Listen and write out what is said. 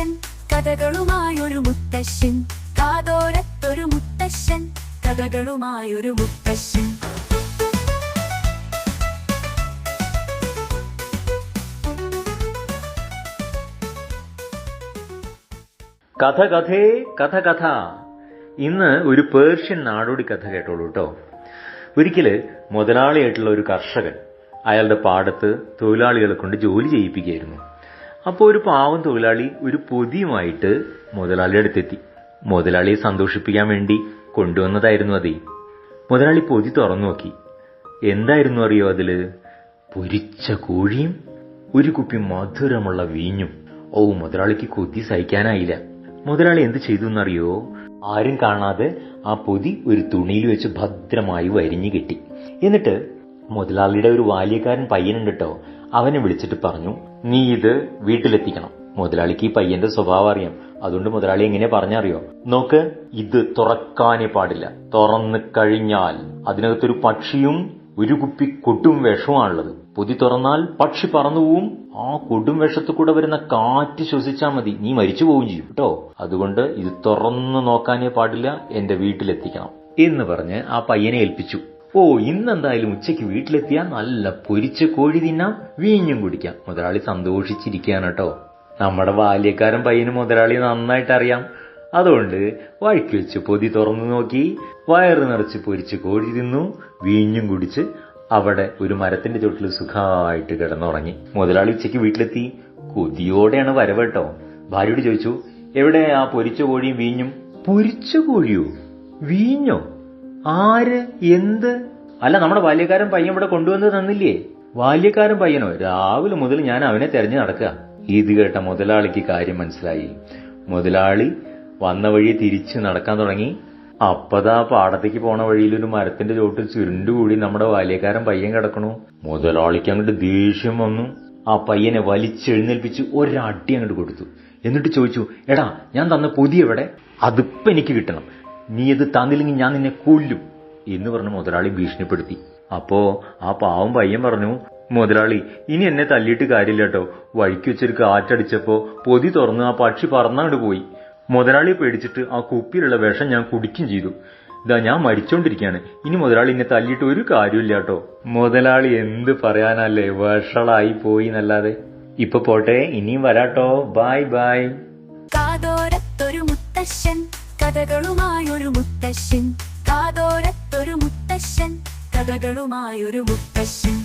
മുത്തശ്ശൻ, കഥകളുമായൊരു മുത്തശ്ശൻ. കാതോരത്തൊരു മുത്തശ്ശൻ, കഥകളുമായൊരു മുത്തശ്ശൻ. കഥ കഥേ കഥ കഥ. ഇന്ന് ഒരു പേർഷ്യൻ നാടോടി കഥ കേട്ടോളൂ കേട്ടോ. ഒരിക്കല് മുതലാളിയായിട്ടുള്ള ഒരു കർഷകൻ അയാളുടെ പാടത്ത് തൊഴിലാളികളെ കൊണ്ട് ജോലി ചെയ്യിപ്പിക്കുകയായിരുന്നു. അപ്പോൾ ഒരു പാവം തൊഴിലാളി ഒരു പൊതിയുമായിട്ട് മുതലാളിയുടെ അടുത്തെത്തി. മുതലാളിയെ സന്തോഷിപ്പിക്കാൻ വേണ്ടി കൊണ്ടുവന്നതായിരുന്നു അതേ. മുതലാളി പൊതി തുറന്നു നോക്കി. എന്തായിരുന്നു അറിയോ അതില്? പൊരിച്ച കോഴിയും ഒരു കുപ്പി മധുരമുള്ള വീഞ്ഞും. ഓ, മുതലാളിക്ക് കൊതി സഹിക്കാനായില്ല. മുതലാളി എന്ത് ചെയ്തു എന്നറിയോ? ആരും കാണാതെ ആ പൊതി ഒരു തുണിയിൽ വെച്ച് ഭദ്രമായി വരിഞ്ഞു കെട്ടി. എന്നിട്ട് മുതലാളിയുടെ ഒരു ബാല്യക്കാരൻ പയ്യനുണ്ട് കേട്ടോ, അവനെ വിളിച്ചിട്ട് പറഞ്ഞു, നീ ഇത് വീട്ടിലെത്തിക്കണം. മുതലാളിക്ക് ഈ പയ്യന്റെ സ്വഭാവം അറിയാം. അതുകൊണ്ട് മുതലാളി എങ്ങനെ പറഞ്ഞറിയോ? നോക്ക്, ഇത് തുറക്കാനേ പാടില്ല. തുറന്നു കഴിഞ്ഞാൽ അതിനകത്തൊരു പക്ഷിയും ഒരു കുപ്പി കൊടും വിഷമാണുള്ളത്. പൊതി തുറന്നാൽ പക്ഷി പറന്നുപോവും. ആ കൊടും വിഷത്തു കൂടെ വരുന്ന കാറ്റ് ശ്വസിച്ചാൽ മതി, നീ മരിച്ചു പോവുകയും ചെയ്യും കേട്ടോ. അതുകൊണ്ട് ഇത് തുറന്നു നോക്കാനേ പാടില്ല, എന്റെ വീട്ടിലെത്തിക്കണം എന്ന് പറഞ്ഞ് ആ പയ്യനെ ഏൽപ്പിച്ചു. ഓ, ഇന്നെന്തായാലും ഉച്ചയ്ക്ക് വീട്ടിലെത്തിയാൽ നല്ല പൊരിച്ച കോഴി തിന്നാം, വീഞ്ഞും കുടിക്കാം. മുതലാളി സന്തോഷിച്ചിരിക്കുകയാണ് കേട്ടോ. നമ്മുടെ ബാല്യക്കാരൻ പയ്യന് മുതലാളി നന്നായിട്ട് അറിയാം. അതുകൊണ്ട് വഴിക്ക് വെച്ച് പൊതി തുറന്നു നോക്കി, വയറ് നിറച്ച് പൊരിച്ച് കോഴി തിന്നു, വീഞ്ഞും കുടിച്ച് അവിടെ ഒരു മരത്തിന്റെ ചുവട്ടിൽ സുഖമായിട്ട് കിടന്നുറങ്ങി. മുതലാളി ഉച്ചയ്ക്ക് വീട്ടിലെത്തി. കൊതിയോടെയാണ് വരവ് കേട്ടോ. ഭാര്യയോട് ചോദിച്ചു, എവിടെ ആ പൊരിച്ച കോഴിയും വീഞ്ഞും? പൊരിച്ച കോഴിയോ വീഞ്ഞോ? ആര്? എന്ത്? അല്ല, നമ്മുടെ ബാല്യക്കാരൻ പയ്യൻ ഇവിടെ കൊണ്ടുവന്ന് തന്നില്ലേ? ബാല്യക്കാരൻ പയ്യനോ? രാവിലെ മുതൽ ഞാൻ അവനെ തെരഞ്ഞു നടക്കുക. ഇത് കേട്ട മുതലാളിക്ക് കാര്യം മനസ്സിലായി. മുതലാളി വന്ന വഴി തിരിച്ച് നടക്കാൻ തുടങ്ങി. അപ്പതാ പാടത്തേക്ക് പോണ വഴിയിൽ ഒരു മരത്തിന്റെ ചോട്ടിൽ ചുരുണ്ടുകൂടി നമ്മുടെ ബാല്യക്കാരൻ പയ്യൻ കിടക്കണു. മുതലാളിക്ക് അങ്ങോട്ട് ദേഷ്യം വന്നു. ആ പയ്യനെ വലിച്ചെഴുന്നേൽപ്പിച്ച് ഒരടി അങ്ങോട്ട് കൊടുത്തു. എന്നിട്ട് ചോദിച്ചു, എടാ, ഞാൻ തന്ന പൊതി എവിടെ? അതിപ്പോ എനിക്ക് കിട്ടണം. നീ ഇത് തന്നില്ലെങ്കിൽ ഞാൻ നിന്നെ കൊല്ലും എന്ന് പറഞ്ഞ് മുതലാളി ഭീഷണിപ്പെടുത്തി. അപ്പോ ആ പാവം പയ്യൻ പറഞ്ഞു, മുതലാളി, ഇനി എന്നെ തല്ലിയിട്ട് കാര്യമില്ല കേട്ടോ. വഴിക്ക് വെച്ചൊരു കാറ്റടിച്ചപ്പോ പൊതി തുറന്ന് ആ പക്ഷി പറന്നങ്ങോട്ട് പോയി. മുതലാളിയെ പേടിച്ചിട്ട് ആ കുപ്പിയിലുള്ള വിഷം ഞാൻ കുടിക്കും ചെയ്തു. ഇതാ ഞാൻ മരിച്ചോണ്ടിരിക്കുകയാണ്. ഇനി മുതലാളി എന്നെ തല്ലിയിട്ട് ഒരു കാര്യമില്ല കേട്ടോ. മുതലാളി എന്ത് പറയാനല്ലേ, വഷളായി പോയി എന്നല്ലാതെ. ഇപ്പൊ പോട്ടെ, ഇനിയും വരാട്ടോ. Bye bye. കാതോരത്തൊരു മുത്തശ്ശൻ, കഥകളുമായൊരു മുത്തശ്ശൻ. കാതോരത്തൊരു മുത്തശ്ശൻ, കഥകളുമായൊരു മുത്തശ്ശൻ.